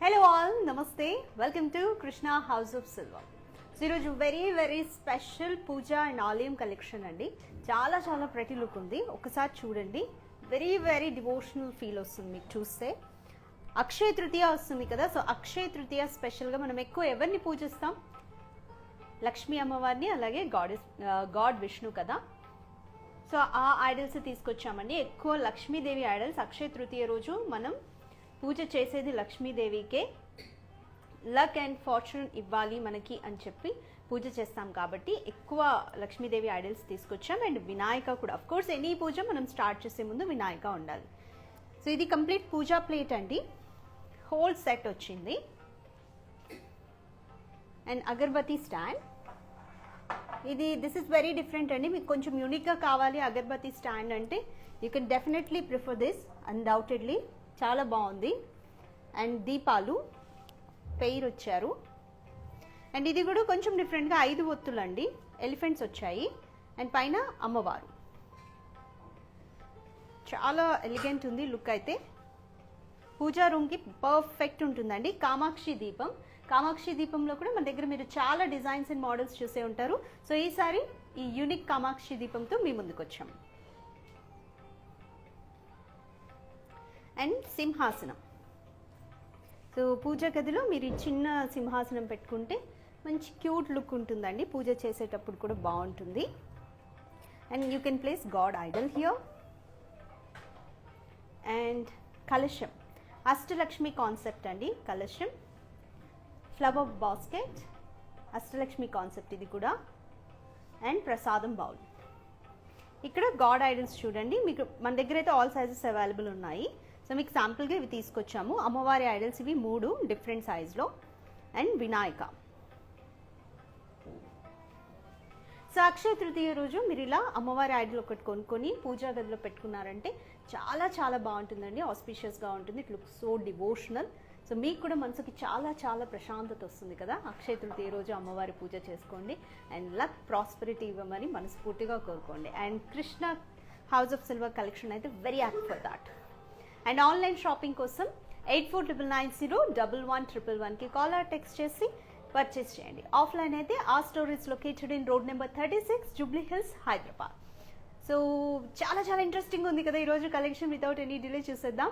Hello all, నమస్తే. Welcome to Krishna house of silver. So ఈరోజు very special puja and ఆలయం collection అండి. చాలా ప్రతి లుక్ ఉంది. ఒకసారి చూడండి. వెరీ డివోషనల్ ఫీల్ వస్తుంది మీకు చూస్తే. అక్షయ తృతీయ వస్తుంది కదా, సో అక్షయ తృతీయ స్పెషల్గా మనం ఎక్కువ ఎవరిని పూజిస్తాం? లక్ష్మీ అమ్మవారిని, అలాగే గాడ్ విష్ణు కదా. సో ఆ ఐడల్స్ తీసుకొచ్చామండి. ఎక్కువ లక్ష్మీదేవి ఐడల్స్. అక్షయ తృతీయ రోజు మనం పూజ చేసేది లక్ష్మీదేవికే. లక్ అండ్ ఫార్చ్యూన్ ఇవ్వాలి మనకి అని చెప్పి పూజ చేస్తాం కాబట్టి ఎక్కువ లక్ష్మీదేవి ఐడల్స్ తీసుకొచ్చాం. అండ్ వినాయక కూడా. అఫ్ కోర్స్ ఎనీ పూజ మనం స్టార్ట్ చేసే ముందు వినాయక ఉండాలి. సో ఇది కంప్లీట్ పూజా ప్లేట్ అండి. హోల్ సెట్ వచ్చింది. And agarbatti stand. This is very different అండి. మీకు కొంచెం యూనిక్గా కావాలి అగర్బత్తి స్టాండ్ అంటే you can definitely prefer this. Undoubtedly చాలా బాగుంది. అండ్ దీపాలు పెయిర్ వచ్చారు. అండ్ ఇది కూడా కొంచెం డిఫరెంట్గా 5 ఒత్తులు అండి. ఎలిఫెంట్స్ వచ్చాయి. అండ్ పైన అమ్మవారు. చాలా ఎలిగెంట్ ఉంది లుక్ అయితే. పూజా రూమ్కి పర్ఫెక్ట్ ఉంటుందండి. కామాక్షి దీపం. కామాక్షి దీపంలో కూడా మన దగ్గర మీరు చాలా డిజైన్స్ అండ్ మోడల్స్ చూసే ఉంటారు. సో ఈసారి ఈ యూనిక్ కామాక్షి దీపంతో మీ ముందుకు వచ్చాం. అండ్ సింహాసనం. సో పూజ గదిలో మీరు చిన్న సింహాసనం పెట్టుకుంటే మంచి క్యూట్ లుక్ ఉంటుందండి. పూజ చేసేటప్పుడు కూడా బాగుంటుంది. And you can place God Idol here. And కలశం. అష్టలక్ష్మి కాన్సెప్ట్ అండి కలశం. Flower basket. అష్టలక్ష్మి కాన్సెప్ట్ ఇది కూడా. అండ్ ప్రసాదం బౌల్. ఇక్కడ గాడ్ ఐడల్స్ చూడండి. మీకు మన దగ్గర అయితే ఆల్ సైజెస్ అవైలబుల్ ఉన్నాయి. సో మీకు శాంపుల్గా ఇవి తీసుకొచ్చాము. అమ్మవారి ఐడల్స్ ఇవి 3 డిఫరెంట్ సైజ్లో. అండ్ వినాయక. సో అక్షయ తృతీయ రోజు మీరు ఇలా అమ్మవారి ఐడల్ ఒకటి కొనుక్కొని పూజా గదిలో పెట్టుకున్నారంటే చాలా బాగుంటుందండి. ఆస్పీషియస్గా ఉంటుంది. It looks so devotional. So మీకు కూడా మనసుకి చాలా ప్రశాంతత వస్తుంది కదా. అక్షయ తృతీయ రోజు అమ్మవారి పూజ చేసుకోండి. అండ్ లక్ ప్రాస్పెరిటీ ఇవ్వమని మనస్ఫూర్తిగా కోరుకోండి. And Krishna house of silver collection అయితే very apt for that. And online shopping కోసం 8499011111కి కాల్ ఆర్ టెక్స్ట్ చేసి పర్చేస్ చేయండి. ఆఫ్లైన్ అయితే ఆ store is located in road number 36, Jubilee Hills, Hyderabad. So చాలా ఇంట్రెస్టింగ్ ఉంది కదా ఈరోజు కలెక్షన్. వితౌట్ ఎనీ డిలే చూసేద్దాం.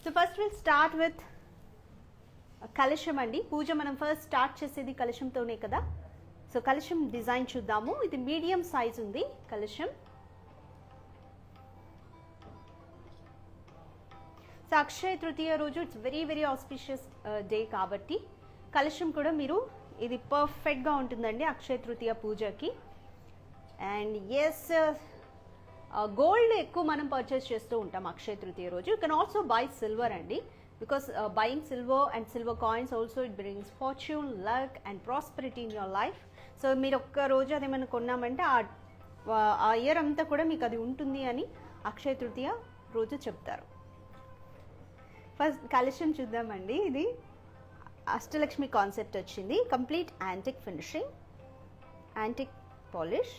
So first will start with కలశం అండి. పూజ మనం ఫస్ట్ స్టార్ట్ చేసేది కలశంతోనే కదా. సో కలశం డిజైన్ చూద్దాము. ఇది మీడియం సైజ్ ఉంది కలశం. సో అక్షయ తృతీయ రోజు ఇట్స్ వెరీ ఆస్పిషియస్ డే కాబట్టి కలశం కూడా మీరు ఇది పర్ఫెక్ట్గా ఉంటుందండి అక్షయ తృతీయ పూజకి. అండ్ ఎస్, గోల్డ్ ఎక్కువ మనం పర్చేస్ చేస్తూ ఉంటాం అక్షయ తృతీయ రోజు. You can also buy silver అండి. Because buying silver and silver coins also it brings fortune, luck and prosperity in your life. So మీరు ఒక్క రోజు అదేమైనా కొన్నామంటే ఆ ఇయర్ అంతా కూడా మీకు అది ఉంటుంది అని అక్షయ తృతీయ రోజు చెప్తారు. ఫస్ట్ కలెక్షన్ చూద్దామండి. ఇది అష్టలక్ష్మి కాన్సెప్ట్ వచ్చింది. Complete antique finishing, antique polish.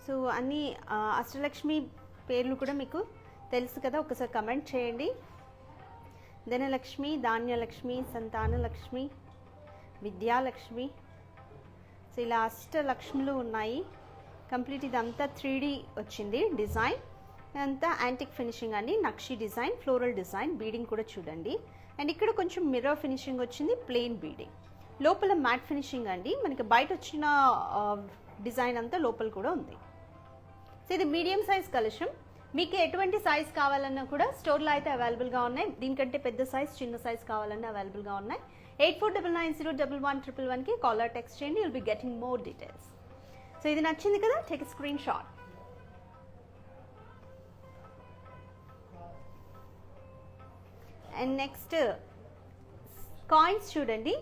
So అన్ని అష్టలక్ష్మి పేర్లు కూడా మీకు తెలుసు కదా, ఒకసారి కమెంట్ చేయండి. ధనలక్ష్మి, ధాన్యలక్ష్మి, సంతానలక్ష్మి, విద్యాలక్ష్మి. సో ఇలా అష్టలక్ష్ములు ఉన్నాయి. కంప్లీట్ ఇదంతా 3D వచ్చింది డిజైన్. అంతా యాంటిక్ ఫినిషింగ్ అండి. నక్షి డిజైన్, ఫ్లోరల్ డిజైన్, బీడింగ్ కూడా చూడండి. అండ్ ఇక్కడ కొంచెం మిర్రర్ ఫినిషింగ్ వచ్చింది, ప్లెయిన్ బీడింగ్. లోపల మ్యాట్ ఫినిషింగ్ అండి. మనకి బయట వచ్చిన డిజైన్ అంతా లోపల కూడా ఉంది. సో ఇది మీడియం సైజ్ కలెక్షన్. మీకు ఎటువంటి సైజ్ కావాలన్నా కూడా స్టోర్లో అయితే అవైలబుల్గా ఉన్నాయి. దీనికంటే పెద్ద సైజ్, చిన్న సైజ్ కావాలన్నా అవైలబుల్గా ఉన్నాయి. 84990111కి కాల్ ఆర్ టెక్స్ట్ చేయండి. You'll be getting more details. So ఇది నచ్చింది కదా, take screen shot. And next coins చూడండి.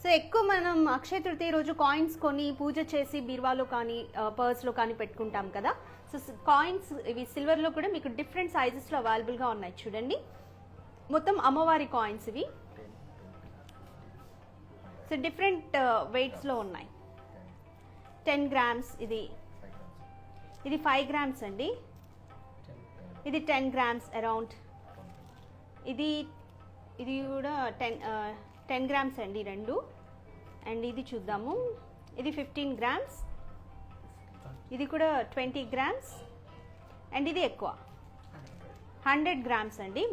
సో ఎక్కువ మనం అక్షయ తృతీయ రోజు కాయిన్స్ కొని పూజ చేసి బీరువాలో కానీ పర్స్లో కానీ పెట్టుకుంటాం కదా. సో కాయిన్స్ ఇవి సిల్వర్లో కూడా మీకు డిఫరెంట్ సైజెస్లో అవైలబుల్గా ఉన్నాయి చూడండి. మొత్తం అమ్మవారి కాయిన్స్ ఇవి. సో డిఫరెంట్ వెయిట్స్లో ఉన్నాయి. 10 grams ఇది 5 grams అండి. ఇది 10 grams అరౌండ్ ఇది ఇది కూడా 10 గ్రామ్స్ అండి రెండు. అండ్ ఇది చూద్దాము, ఇది 15 గ్రామ్స్, ఇది కూడా 20 గ్రామ్స్, అండ్ ఇది ఎక్కువ 100 గ్రామ్స్ అండి.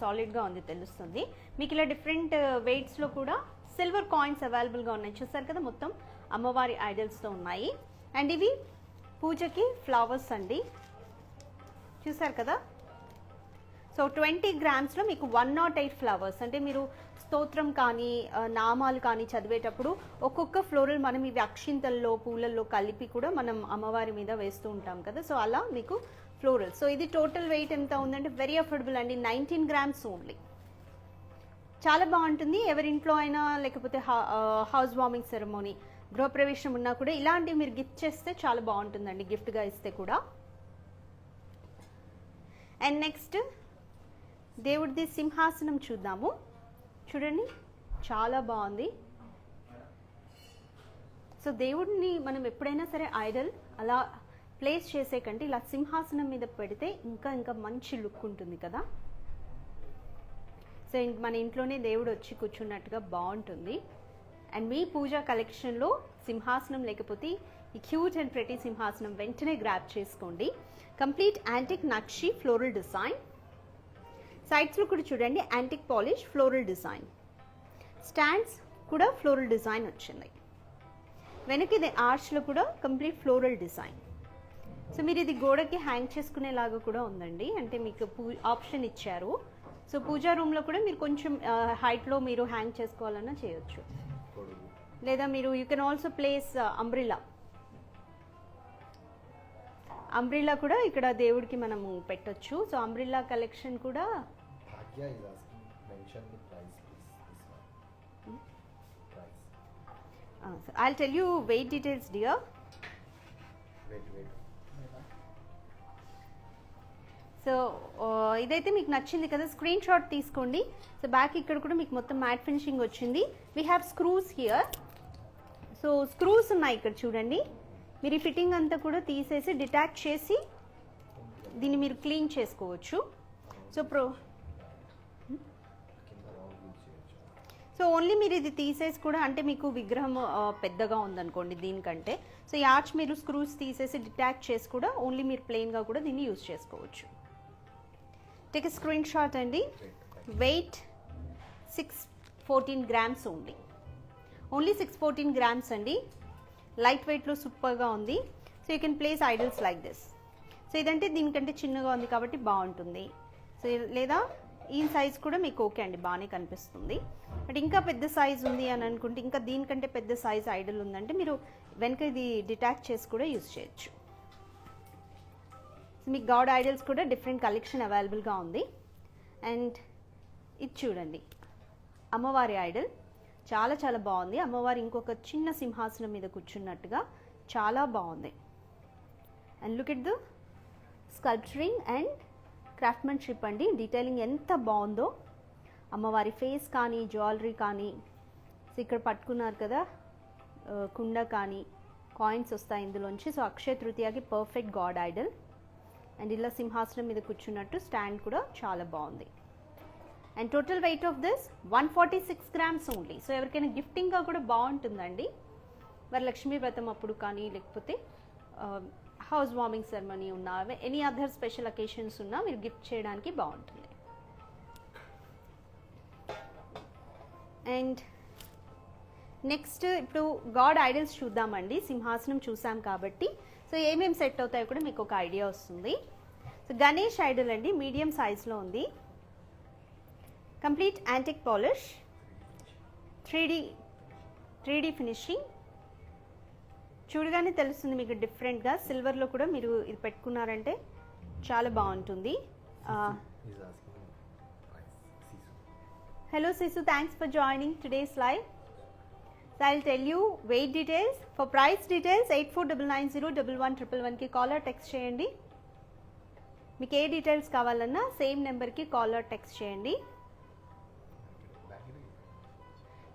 సాలిడ్గా ఉంది తెలుస్తుంది మీకు. ఇలా డిఫరెంట్ వెయిట్స్లో కూడా సిల్వర్ కాయిన్స్ అవైలబుల్గా ఉన్నాయి. చూసారు కదా, మొత్తం అమ్మవారి ఐడల్స్తో ఉన్నాయి. అండ్ ఇవి పూజకి ఫ్లవర్స్ అండి, చూసారు కదా. సో 20 గ్రామ్స్లో మీకు 108 ఫ్లవర్స్. అంటే మీరు స్తోత్రం కానీ నామాలు కానీ చదివేటప్పుడు ఒక్కొక్క ఫ్లోరల్ మనం ఇవి అక్షింతల్లో పూలల్లో కలిపి కూడా మనం అమ్మవారి మీద వేస్తూ ఉంటాం కదా. సో అలా మీకు ఫ్లోరల్. సో ఇది టోటల్ వెయిట్ ఎంత ఉందంటే వెరీ అఫోర్డబుల్ అండి, 19 గ్రామ్స్ ఓన్లీ. చాలా బాగుంటుంది. ఎవరింట్లో అయినా లేకపోతే హౌస్ వార్మింగ్ సెరమోనీ, గృహప్రవేశం ఉన్నా కూడా ఇలాంటివి మీరు గిఫ్ట్ చేస్తే చాలా బాగుంటుందండి, గిఫ్ట్గా ఇస్తే కూడా. అండ్ నెక్స్ట్ దేవుడిది సింహాసనం చూద్దాము. చూడండి చాలా బాగుంది. సో దేవుడిని మనం ఎప్పుడైనా సరే ఐడల్ అలా ప్లేస్ చేసే కంటే ఇలా సింహాసనం మీద పెడితే ఇంకా ఇంకా మంచి లుక్ ఉంటుంది కదా. సో మన ఇంట్లోనే దేవుడు వచ్చి కూర్చున్నట్టుగా బాగుంటుంది. అండ్ మీ పూజా కలెక్షన్లో సింహాసనం లేకపోతే ఈ క్యూట్ అండ్ ప్రెటీ సింహాసనం వెంటనే గ్రాప్ చేసుకోండి. కంప్లీట్ యాంటిక్ నక్షి ఫ్లోరల్ డిజైన్. సైడ్స్లో కూడా చూడండి antique polish floral design. Stands కూడా ఫ్లోరల్ డిజైన్ వచ్చింది. వెనక ఇది ఆర్చ్లో కూడా కంప్లీట్ ఫ్లోరల్ డిజైన్. సో మీరు ఇది గోడకి హ్యాంగ్ చేసుకునేలాగా కూడా ఉందండి, అంటే మీకు ఆప్షన్ ఇచ్చారు. సో పూజా రూమ్లో కూడా మీరు కొంచెం హైట్లో మీరు హ్యాంగ్ చేసుకోవాలన్నా చేయొచ్చు. లేదా మీరు you can also place umbrella కూడా ఇక్కడ దేవుడికి మనము పెట్టొచ్చు. సో అంబ్రిల్లా కలెక్షన్ కూడా I'll tell you weight details dear. So ఇదైతే మీకు నచ్చింది కదా, స్క్రీన్ షాట్ తీసుకోండి. సో బ్యాక్ ఇక్కడ కూడా మీకు మొత్తం మ్యాట్ ఫినిషింగ్ వచ్చింది. We have screws here. So screws ఉన్నాయి ఇక్కడ చూడండి. మీరు ఈ ఫిట్టింగ్ అంతా కూడా తీసేసి డిటాచ్ చేసి దీన్ని మీరు క్లీన్ చేసుకోవచ్చు. సో ఓన్లీ మీరు ఇది తీసేసి కూడా, అంటే మీకు విగ్రహం పెద్దగా ఉందనుకోండి దీనికంటే, సో ఈ ఆర్చ్ మీరు స్క్రూస్ తీసేసి డిటాచ్ చేసి కూడా ఓన్లీ మీరు ప్లెయిన్గా కూడా దీన్ని యూజ్ చేసుకోవచ్చు. టేక్ స్క్రీన్ షాట్ అండి. Weight 614 grams only. 614 గ్రామ్స్ అండి. లైట్ వెయిట్లో సూపర్గా ఉంది. So you can place idols like this. సో ఇదంటే దీనికంటే చిన్నగా ఉంది కాబట్టి బాగుంటుంది. సో లేదా ఈ సైజ్ కూడా మీకు ఓకే అండి, బాగానే కనిపిస్తుంది. బట్ ఇంకా పెద్ద సైజ్ ఉంది అని అనుకుంటే, ఇంకా దీనికంటే పెద్ద సైజ్ ఐడల్ ఉందంటే మీరు వెనక ఇది డిటాచ్ చేసి కూడా యూజ్ చేయొచ్చు. మీకు గాడ్ ఐడల్స్ కూడా డిఫరెంట్ కలెక్షన్ అవైలబుల్గా ఉంది. అండ్ ఇది చూడండి అమ్మవారి ఐడల్, చాలా చాలా బాగుంది. అమ్మవారి ఇంకొక చిన్న సింహాసనం మీద కూర్చున్నట్టుగా చాలా బాగుంది. And look at the sculpturing and craftsmanship అండి, డీటెయిలింగ్ ఎంత బాగుందో. అమ్మవారి ఫేస్ కానీ జ్యువెలరీ కానీ, సో ఇక్కడ పట్టుకున్నారు కదా కుండ కానీ, కాయిన్స్ వస్తాయి ఇందులోంచి. సో అక్షయ తృతీయకి పర్ఫెక్ట్ గాడ్ ఐడల్. అండ్ ఇలా సింహాసనం మీద కూర్చున్నట్టు స్టాండ్ కూడా చాలా బాగుంది. And total weight of this 146 grams only. So ఎవరికైనా గిఫ్టింగ్గా కూడా బాగుంటుందండి. వరలక్ష్మీ వ్రతం అప్పుడు కానీ, లేకపోతే హౌస్ వార్మింగ్ సెరమనీ ఉన్నా, ఎనీ అదర్ స్పెషల్ అకేషన్స్ ఉన్నా మీరు గిఫ్ట్ చేయడానికి బాగుంటుంది. అండ్ నెక్స్ట్ ఇప్పుడు గాడ్ ఐడల్స్ చూద్దామండి. సింహాసనం చూసాం కాబట్టి సో ఏమేమి సెట్ అవుతాయో కూడా మీకు ఒక ఐడియా వస్తుంది. సో గణేష్ ఐడల్ అండి, మీడియం సైజ్లో ఉంది. Complete antique polish, 3D finishing. చూడగానే తెలుస్తుంది మీకు డిఫరెంట్గా. సిల్వర్లో కూడా మీరు ఇది పెట్టుకున్నారంటే చాలా బాగుంటుంది. Hello Sisu, thanks for joining today's live. So I'll tell you weight details. For price details 8499011111కి కాలర్ టెక్స్ట్ చేయండి. మీకు ఏ డీటెయిల్స్ కావాలన్నా సేమ్ నెంబర్కి కాలర్ టెక్స్ట్ చేయండి.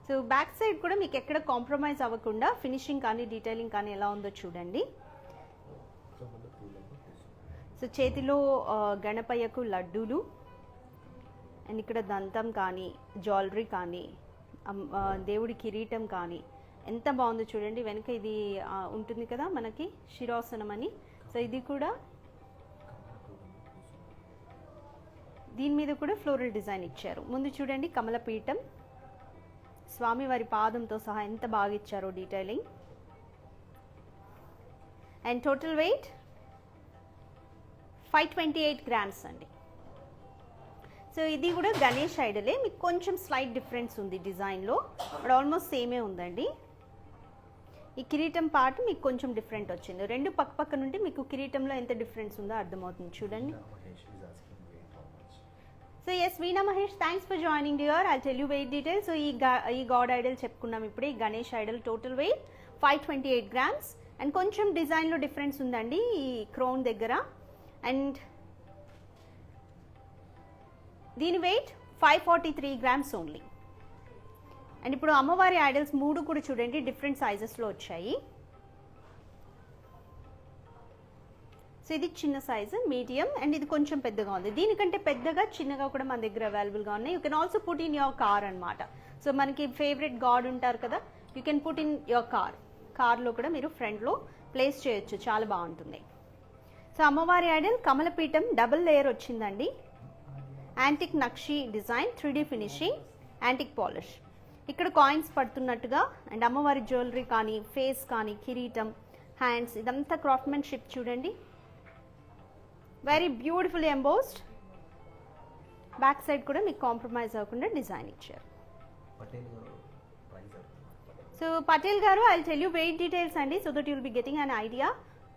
సో బ్యాక్ సైడ్ కూడా మీకు ఎక్కడ కాంప్రమైజ్ అవ్వకుండా ఫినిషింగ్ కానీ డీటెయిలింగ్ కానీ ఎలా ఉందో చూడండి. సో చేతిలో గణపయ్యకు లడ్డూలు. అండ్ ఇక్కడ దంతం కానీ జ్యువెలరీ కానీ దేవుడి కిరీటం కానీ ఎంత బాగుందో చూడండి. వెనక ఇది ఉంటుంది కదా మనకి శిరోసనం అని. సో ఇది కూడా దీని మీద కూడా ఫ్లోరల్ డిజైన్ ఇచ్చారు. ముందు చూడండి కమలపీఠం, స్వామివారి పాదంతో సహా ఎంత బాగా ఇచ్చారో detailing. And total weight 528 grams అండి. సో ఇది కూడా గణేష్ ఐడలే, మీకు కొంచెం స్లైట్ డిఫరెన్స్ ఉంది డిజైన్లో, బట్ ఆల్మోస్ట్ సేమే ఉందండి. ఈ కిరీటం పార్ట్ మీకు కొంచెం డిఫరెంట్ వచ్చింది. రెండు పక్క పక్క నుండి మీకు కిరీటంలో ఎంత డిఫరెన్స్ ఉందో అర్థమవుతుంది చూడండి. So yes Veena Mahesh, thanks for joining dear. I tell you weight details. So ఈ గాడ్ ఐడల్ చెప్పుకున్నాం ఇప్పుడే. ఈ Ganesh idol total weight 528 grams. And కొంచెం డిజైన్లో డిఫరెన్స్ ఉందండి ఈ క్రౌన్ దగ్గర. అండ్ దీని వెయిట్ 543 గ్రామ్స్ ఓన్లీ. అండ్ ఇప్పుడు అమ్మవారి ఐడల్స్ 3 కూడా చూడండి డిఫరెంట్ సైజెస్లో వచ్చాయి. సో ఇది చిన్న సైజు, మీడియం, అండ్ ఇది కొంచెం పెద్దగా ఉంది. దీనికంటే పెద్దగా చిన్నగా కూడా మన దగ్గర అవైలబుల్గా ఉన్నాయి. You can also put in your car అనమాట. సో మనకి ఫేవరెట్ గాడ్ ఉంటారు కదా, you can put in your కార్లో కూడా మీరు ఫ్రంట్లో ప్లేస్ చేయొచ్చు, చాలా బాగుంటుంది. సో అమ్మవారి ఐడల్ కమలపీఠం డబుల్ లేయర్ వచ్చిందండి. యాంటిక్ నక్షి design, 3D finishing, antique polish. ఇక్కడ కాయిన్స్ పడుతున్నట్టుగా, అండ్ అమ్మవారి జ్యువెలరీ కానీ ఫేస్ కానీ కిరీటం, హ్యాండ్స్, ఇదంతా క్రాఫ్ట్మెన్షిప్ చూడండి. Very beautiful embossed. Back side కూడా మీకు కాంప్రమైజ్ అవ్వకుండా డిజైన్ ఇచ్చారు. సో పటేల్ గారు, I tell you weight details అండి, so that you'll be getting an idea.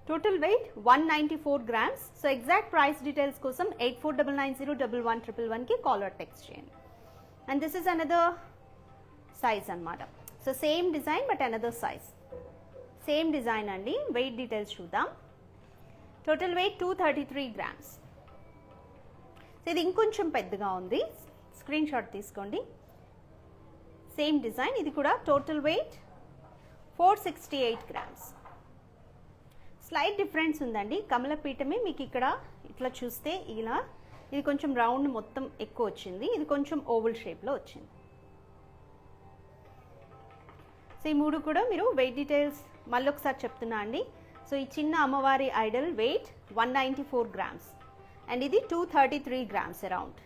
Total weight 194 grams. So exact price details కోసం 8499011111కి కాల్ ఆర్ టెక్స్ట్ చేయండి. And this is another size అనమాట. So same design but another size. Same design అండి. Weight details చూద్దాం. Total weight 233 grams. సో ఇది ఇంకొంచెం పెద్దగా ఉంది, స్క్రీన్ షాట్ తీసుకోండి. సేమ్ డిజైన్, ఇది కూడా total weight 468 grams. Slight difference ఉందండి. కమలపీఠమే మీకు ఇక్కడ ఇట్లా చూస్తే ఇలా, ఇది కొంచెం రౌండ్ మొత్తం ఎక్కువ వచ్చింది, ఇది కొంచెం ఓవల్ షేప్లో వచ్చింది. సో ఈ 3 కూడా మీరు వెయిట్ డీటెయిల్స్ మళ్ళీ ఒకసారి చెప్తున్నా అండి. సో ఈ చిన్న అమ్మవారి ఐడల్ వెయిట్ 194 గ్రామ్స్, అండ్ ఇది 233 గ్రామ్స్ అరౌండ్,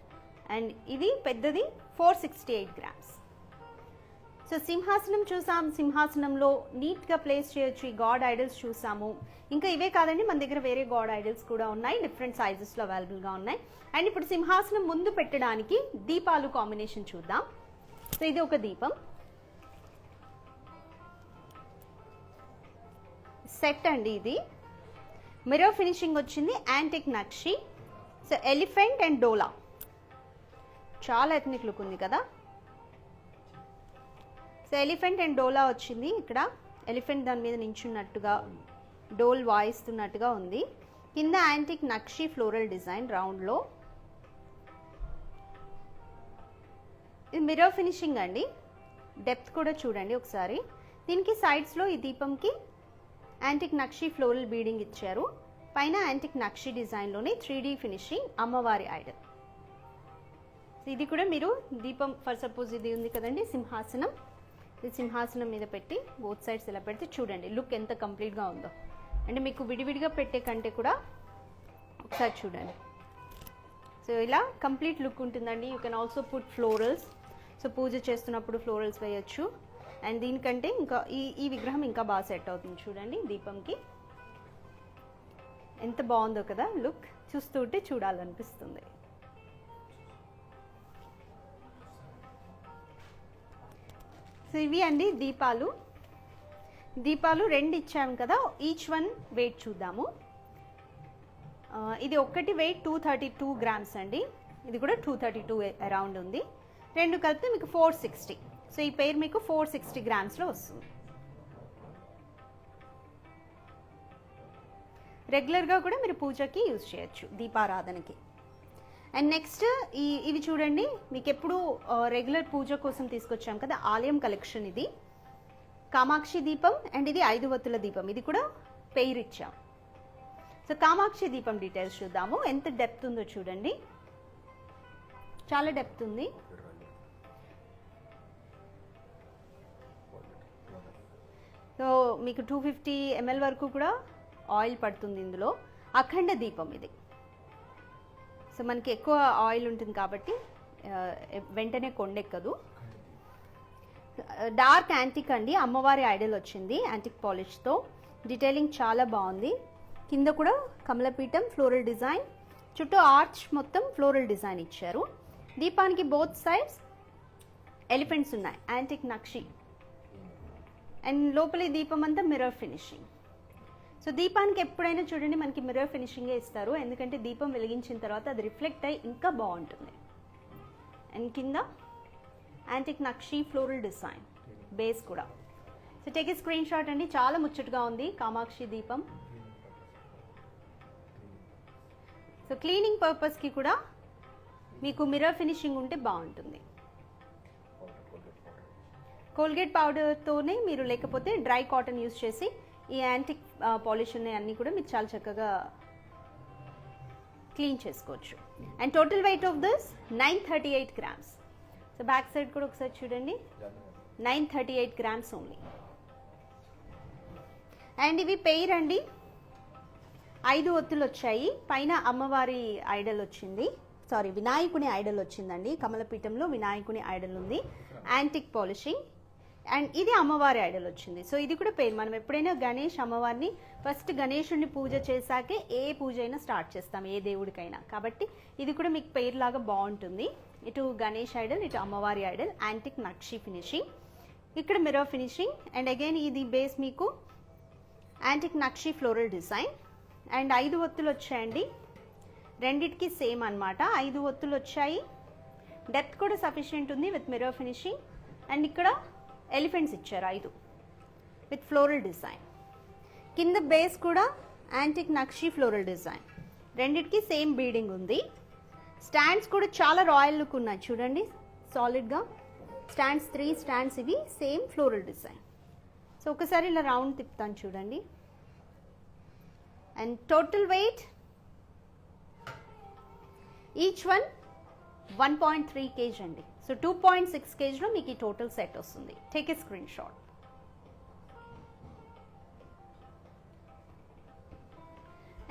అండ్ ఇది పెద్దది 468 గ్రామ్స్. సో సింహాసనం చూసాం, సింహాసనంలో నీట్గా ప్లేస్ చేయొచ్చు ఈ గాడ్ ఐడల్స్ చూసాము. ఇంకా ఇవే కాదండి, మన దగ్గర వేరే గాడ్ ఐడల్స్ కూడా ఉన్నాయి, డిఫరెంట్ సైజెస్లో అవైలబుల్గా ఉన్నాయి. అండ్ ఇప్పుడు సింహాసనం ముందు పెట్టడానికి దీపాలు కాంబినేషన్ చూద్దాం. సో ఇది ఒక దీపం సెట్ అండి. ఇది మిర్రర్ ఫినిషింగ్ వచ్చింది, యాంటిక్ నక్షి. సో ఎలిఫెంట్ అండ్ డోలా, చాలా ఎథ్నిక్ లుక్ ఉంది కదా. సో ఎలిఫెంట్ అండ్ డోలా వచ్చింది. ఇక్కడ ఎలిఫెంట్ దాని మీద నించున్నట్టుగా, డోల్ వాయిస్తున్నట్టుగా ఉంది. కింద యాంటిక్ నక్షి ఫ్లోరల్ డిజైన్ రౌండ్లో. ఇది మిర్రర్ ఫినిషింగ్ అండి. డెప్త్ కూడా చూడండి ఒకసారి. దీనికి సైడ్స్లో ఈ దీపంకి యాంటిక్ నక్షి ఫ్లోరల్ బీడింగ్ ఇచ్చారు. పైన యాంటిక్ నక్షి డిజైన్లోనే 3D ఫినిషింగ్ అమ్మవారి ఐడల్. ఇది కూడా మీరు దీపం, ఫర్ సపోజ్ ఇది ఉంది కదండి సింహాసనం, ఈ సింహాసనం మీద పెట్టి బోత్ సైడ్స్ ఇలా పెడితే చూడండి లుక్ ఎంత కంప్లీట్గా ఉందో. అంటే మీకు విడివిడిగా పెట్టే కంటే కూడా ఒకసారి చూడండి. సో ఇలా కంప్లీట్ లుక్ ఉంటుందండి. You can also put florals. So పూజ చేస్తున్నప్పుడు ఫ్లోరల్స్ వేయచ్చు. అండ్ దీనికంటే ఇంకా ఈ విగ్రహం ఇంకా బాగా సెట్ అవుతుంది చూడండి. దీపంకి ఎంత బాగుందో కదా లుక్, చూస్తుంటే చూడాలనిపిస్తుంది. సో ఇవి అండి దీపాలు. దీపాలు 2 ఇచ్చాము కదా, ఈచ్ వన్ వెయిట్ చూద్దాము. ఇది ఒక్కటి వెయిట్ 232 గ్రామ్స్ అండి. ఇది కూడా 232 అరౌండ్ ఉంది. 2 కలిపితే మీకు 460. సో ఈ పేరు మీకు 460 గ్రామ్స్లో వస్తుంది. రెగ్యులర్గా కూడా మీరు పూజకి యూజ్ చేయొచ్చు, దీపారాధనకి. అండ్ నెక్స్ట్ ఇవి చూడండి, మీకు ఎప్పుడు రెగ్యులర్ పూజ కోసం తీసుకొచ్చాం కదా ఆలయం కలెక్షన్. ఇది కామాక్షి దీపం అండ్ ఇది 5 ఒత్తుల దీపం. ఇది కూడా పెయిర్ ఇచ్చాం. సో కామాక్షి దీపం డీటెయిల్స్ చూద్దాము. ఎంత డెప్త్ ఉందో చూడండి. చాలా డెప్త్ ఉంది. సో మీకు 250 ml వరకు కూడా ఆయిల్ పడుతుంది ఇందులో. అఖండ దీపం ఇది. సో మనకి ఎక్కువ ఆయిల్ ఉంటుంది కాబట్టి వెంటనే కొండెక్కదు. డార్క్ యాంటిక్ అండి, అమ్మవారి ఐడల్ వచ్చింది యాంటిక్ పాలిష్తో. డీటెయిలింగ్ చాలా బాగుంది. కింద కూడా కమలపీఠం ఫ్లోరల్ డిజైన్, చుట్టూ ఆర్చ్ మొత్తం ఫ్లోరల్ డిజైన్ ఇచ్చారు. దీపానికి బోత్ సైడ్స్ ఎలిఫెంట్స్ ఉన్నాయి, యాంటిక్ నక్షి. అండ్ లోపల ఈ దీపం అంతా మిర్రర్ ఫినిషింగ్. సో దీపానికి ఎప్పుడైనా చూడండి మనకి మిర్రర్ ఫినిషింగే ఇస్తారు, ఎందుకంటే దీపం వెలిగించిన తర్వాత అది రిఫ్లెక్ట్ అయ్యి ఇంకా బాగుంటుంది. అండ్ కింద యాంటిక్ నక్షి ఫ్లోరల్ డిజైన్ బేస్ కూడా. So take a screen shot అండి, చాలా ముచ్చటగా ఉంది కామాక్షి దీపం. సో క్లీనింగ్ పర్పస్కి కూడా మీకు మిర్రర్ ఫినిషింగ్ ఉంటే బాగుంటుంది. కోల్గేట్ పౌడర్తోనే మీరు, లేకపోతే డ్రై కాటన్ యూస్ చేసి ఈ యాంటిక్ పాలిష్ అన్నీ కూడా మీరు చాలా చక్కగా క్లీన్ చేసుకోవచ్చు. And total weight of this 938 grams. So back side కూడా ఒకసారి చూడండి, 938 grams ఓన్లీ. అండ్ ఇవి పెయిర్ అండి, 5 ఒత్తులు వచ్చాయి. పైన అమ్మవారి ఐడల్ వచ్చింది, సారీ వినాయకుని ఐడల్ వచ్చిందండి. కమలపీఠంలో వినాయకుని ఐడల్ ఉంది, యాంటిక్ పాలిషింగ్. అండ్ ఇది అమ్మవారి ఐడల్ వచ్చింది. సో ఇది కూడా పేరు. మనం ఎప్పుడైనా గణేష్ అమ్మవారిని ఫస్ట్ గణేషుడిని పూజ చేశాకే ఏ పూజ అయినా స్టార్ట్ చేస్తాం, ఏ దేవుడికైనా. కాబట్టి ఇది కూడా మీకు పేరు లాగా బాగుంటుంది. ఇటు గణేష్ ఐడల్, ఇటు అమ్మవారి ఐడల్, యాంటిక్ నక్షి ఫినిషింగ్, ఇక్కడ మిర్రర్ ఫినిషింగ్. అండ్ అగైన్ ఇది బేస్ మీకు యాంటిక్ నక్షి ఫ్లోరల్ డిజైన్. అండ్ 5 ఒత్తులు వచ్చాయండి, రెండిటికి సేమ్ అన్నమాట. 5 ఒత్తులు వచ్చాయి. డెప్త్ కూడా సఫిషియెంట్ ఉంది విత్ మిర్రర్ ఫినిషింగ్. అండ్ ఇక్కడ ఎలిఫెంట్స్ ఇచ్చారు 5 విత్ ఫ్లోరల్ డిజైన్. కింద బేస్ కూడా యాంటిక్ నక్షి ఫ్లోరల్ డిజైన్, రెండిటికి సేమ్ బీడింగ్ ఉంది. స్టాండ్స్ కూడా చాలా రాయల్ లుక్ ఉన్నాయి చూడండి, సాలిడ్గా స్టాండ్స్. 3 స్టాండ్స్ ఇవి, సేమ్ ఫ్లోరల్ డిజైన్. సో ఒకసారి ఇలా రౌండ్ తిప్పుతాను చూడండి. And total weight each one 1.3 kg అండి. సో 2.6 kgలో మీకు ఈ టోటల్ సెట్ వస్తుంది. Take a screen shot.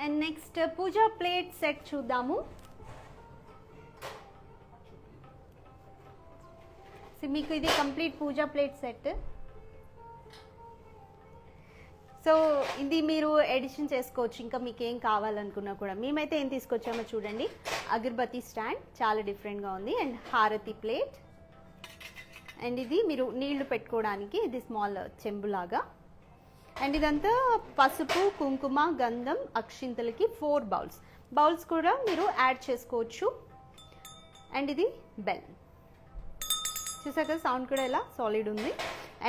And next Pooja plate set చూద్దాము. సో మీకు ఇది కంప్లీట్ పూజా ప్లేట్ సెట్. సో ఇది మీరు ఎడిషన్ చేసుకోవచ్చు, ఇంకా మీకు ఏం కావాలనుకున్నా కూడా. మేమైతే ఏం తీసుకొచ్చామో చూడండి, అగర్బత్తి స్టాండ్ చాలా డిఫరెంట్గా ఉంది. అండ్ హారతి ప్లేట్. అండ్ ఇది మీరు నీళ్లు పెట్టుకోవడానికి, ఇది స్మాల్ చెంబులాగా. అండ్ ఇదంతా పసుపు, కుంకుమ, గంధం, అక్షింతలకి 4 బౌల్స్. బౌల్స్ కూడా మీరు యాడ్ చేసుకోవచ్చు. అండ్ ఇది బెల్, చూసాక సౌండ్ కూడా ఎలా సాలిడ్ ఉంది.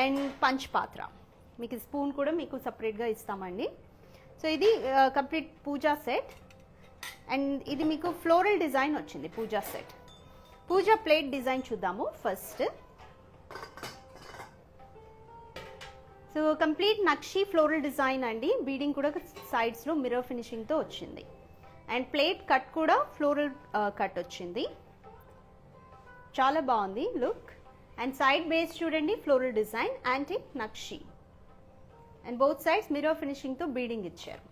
అండ్ పంచ్ పాత్ర, మీకు స్పూన్ కూడా మీకు సపరేట్గా ఇస్తామండి. సో ఇది కంప్లీట్ పూజా సెట్. అండ్ ఇది మీకు ఫ్లోరల్ డిజైన్ వచ్చింది puja set. Puja plate design చూద్దాము ఫస్ట్. సో కంప్లీట్ నక్షి ఫ్లోరల్ డిజైన్ అండి. బీడింగ్ కూడా సైడ్స్లో మిర్రర్ ఫినిషింగ్తో వచ్చింది. అండ్ ప్లేట్ కట్ కూడా ఫ్లోరల్ కట్ వచ్చింది, చాలా బాగుంది లుక్. అండ్ సైడ్ బేస్ చూడండి, ఫ్లోరల్ డిజైన్, యాంటిక్ నక్షి. అండ్ బోత్ సైడ్స్ మిర్రర్ ఫినిషింగ్తో బీడింగ్ ఇచ్చారు.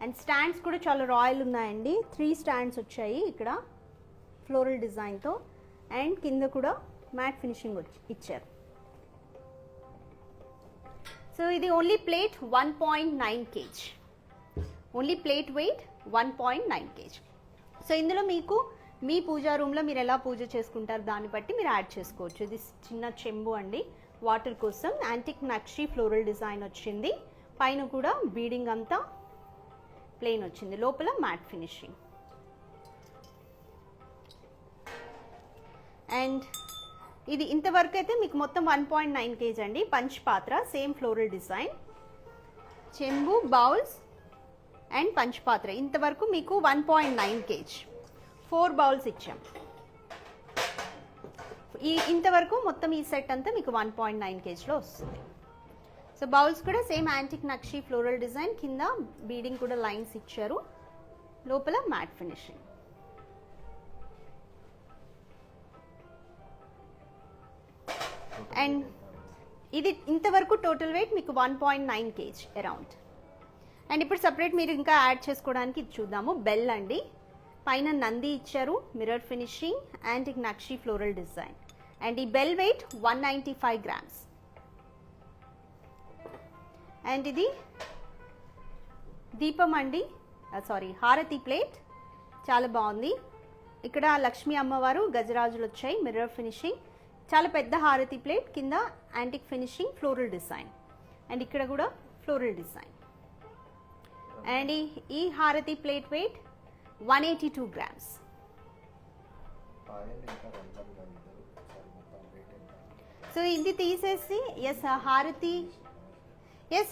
అండ్ స్టాండ్స్ కూడా చాలా రాయల్ ఉన్నాయండి. 3 స్టాండ్స్ వచ్చాయి ఇక్కడ ఫ్లోరల్ డిజైన్తో. అండ్ కింద కూడా మ్యాట్ ఫినిషింగ్ ఇచ్చారు. సో ఇది only plate 1.9 kg. Only plate weight 1.9 kg. So ఇందులో మీకు మీ పూజా రూమ్లో మీరు ఎలా పూజ చేసుకుంటారు దాన్ని బట్టి మీరు యాడ్ చేసుకోవచ్చు. ఇది చిన్న చెంబు అండి, వాటర్ కోసం. యాంటిక్ నక్షి ఫ్లోరల్ డిజైన్ వచ్చింది. పైన కూడా బీడింగ్ అంతా ప్లెయిన్ వచ్చింది, లోపల మ్యాట్ ఫినిషింగ్. అండ్ ఇది ఇంతవరకు అయితే మీకు మొత్తం 1.9 kg అండి. పంచ్ పాత్ర, సేమ్ ఫ్లోరల్ డిజైన్, చెంబు, బౌల్స్ అండ్ పంచ్ పాత్ర. ఇంతవరకు మీకు 1.9 kg. 4 బౌల్స్ ఇచ్చాం. ఇంతవరకు మొత్తం ఈ సెట్ అంతా మీకు 1.9 kgలో వస్తుంది. సో బౌల్స్ కూడా సేమ్ యాంటిక్ నక్షి ఫ్లోరల్ డిజైన్, కింద బీడింగ్ కూడా లైన్స్ ఇచ్చారు, లోపల మ్యాట్ ఫినిషింగ్. అండ్ ఇది ఇంతవరకు టోటల్ వెయిట్ మీకు 1.9 kg అరౌండ్. అండ్ ఇప్పుడు సపరేట్ మీరు ఇంకా యాడ్ చేసుకోవడానికి ఇది చూద్దాము. బెల్ అండి, పైన నంది ఇచ్చారు, మిర్రర్ ఫినిషింగ్, యాంటిక్ నక్షి ఫ్లోరల్ డిజైన్. అండ్ ఈ బెల్ వెయిట్ 195 grams. అండ్ ఇది దీపం అండి, సారీ హారతి ప్లేట్, చాలా బాగుంది. ఇక్కడ లక్ష్మీ అమ్మవారు గజరాజులు వచ్చాయి, మిర్రర్ ఫినిషింగ్, చాలా పెద్ద హారతి ప్లేట్, కింద antique finishing floral design. And ఇక్కడ కూడా ఫ్లోరల్ డిజైన్. అండ్ ఈ హారతి ప్లేట్ వెయిట్ 182 grams. సో ఇది తీసేసి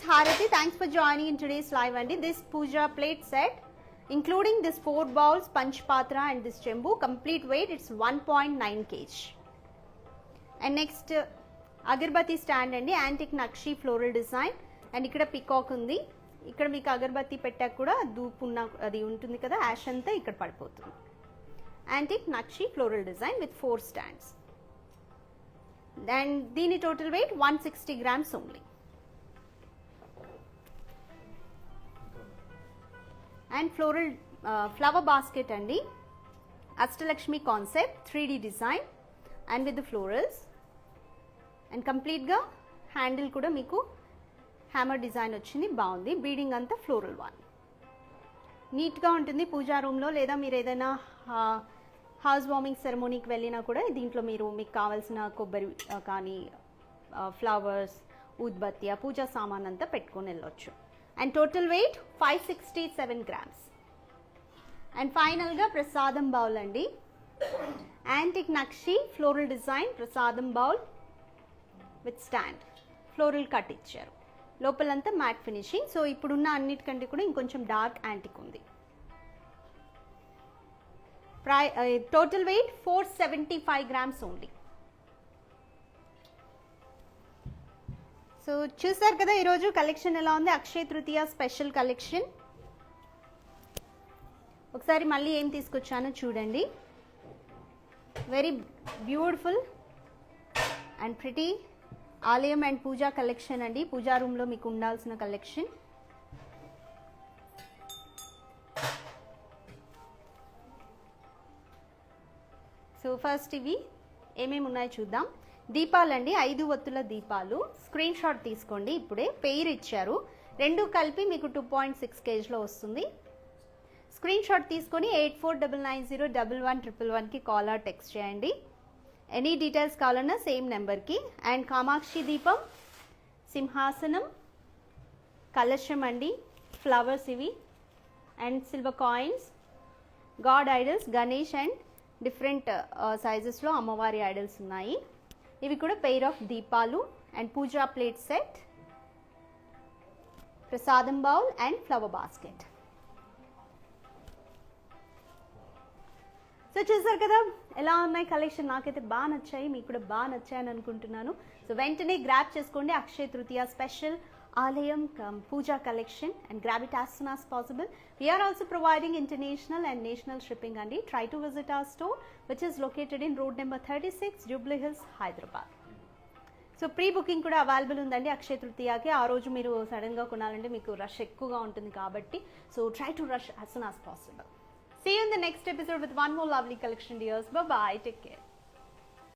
aarti thanks for joining in today's live అండి. This puja plate set including this 4 bowls, punch patra and this chembu, complete weight it's 1.9 kg. And next agarbatti stand andi, antique nakshi floral design. And ikkada peacock undi, ikkada meeku agarbatti pettaku kuda doopunna adi untundi kada, ash anta ikkada padipotundi. Antique nakshi floral design with 4 stands. And dini total weight 160 grams only. And floral flower basket అండి, Ashtalakshmi concept, 3D design and with florals. And కంప్లీట్గా handle కూడా మీకు hammer design వచ్చింది, బాగుంది. Beading అంతా floral one, నీట్గా ఉంటుంది పూజా రూమ్లో. లేదా మీరు ఏదైనా హౌస్ వార్మింగ్ సెరమోనీకి వెళ్ళినా కూడా దీంట్లో మీకు కావాల్సిన కొబ్బరి కానీ ఫ్లవర్స్, ఊద్బత్తి, పూజా సామాన్ అంతా పెట్టుకొని వెళ్ళొచ్చు. And total weight 567 grams. And final ga prasadam bowl andi, antique nakshi floral design prasadam bowl with stand, floral cut icharu, lopalanta matte finishing. So ippudunna annitikante kuda inkoncham dark antique undi. Total weight 475 grams only. So చూసారు కదా ఈరోజు collection ఎలా ఉంది, Akshaya Tritiya special collection. ఒకసారి మళ్ళీ ఏం తీసుకొచ్చానో చూడండి. Very beautiful and pretty ఆలయం అండ్ పూజా కలెక్షన్ అండి, పూజా రూమ్లో మీకు ఉండాల్సిన కలెక్షన్. సో ఫస్ట్ ఇవి ఏమేమి ఉన్నాయో చూద్దాం. దీపాలండి, 5 ఒత్తుల దీపాలు. స్క్రీన్ షాట్ తీసుకోండి, ఇప్పుడే పెయిర్ ఇచ్చారు, రెండు కలిపి మీకు 2.6 kgలో వస్తుంది. స్క్రీన్ షాట్ తీసుకొని 8499011111కి కాల్ ఆర్ టెక్స్ట్ చేయండి. ఎనీ డీటెయిల్స్ కావాలన్నా సేమ్ నెంబర్కి. అండ్ కామాక్షి దీపం, సింహాసనం, కలశం అండి, ఫ్లవర్స్ ఇవి, and silver coins, god idols, Ganesh and different సైజెస్లో అమ్మవారి ఐడల్స్ ఉన్నాయి. ఇవి కూడా పెయిర్ ఆఫ్ దీపాలు and puja plate set, prasadam bowl and flower basket. So చూసారు కదా ఎలా ఉన్నాయి కలెక్షన్, నాకైతే బాగా నచ్చాయి, మీకు కూడా బాగా నచ్చాయని అనుకుంటున్నాను. సో వెంటనే గ్రాబ్ చేసుకోండి అక్షయ తృతీయ స్పెషల్ ఆలయం పూజా collection and grab it as soon as possible. We are also providing international and national shipping andi. Try to visit our store which is located in road number 36, Jubilee Hills, Hyderabad. So pre booking కూడా available ఉందండి అక్షయ తృతీయకి. ఆ రోజు మీరు సడన్గా కొనాలంటే మీకు rush ఎక్కువగా ఉంటుంది కాబట్టి so try to rush as soon as possible. See you in the next episode with one more lovely collection dears. Bye bye, take care.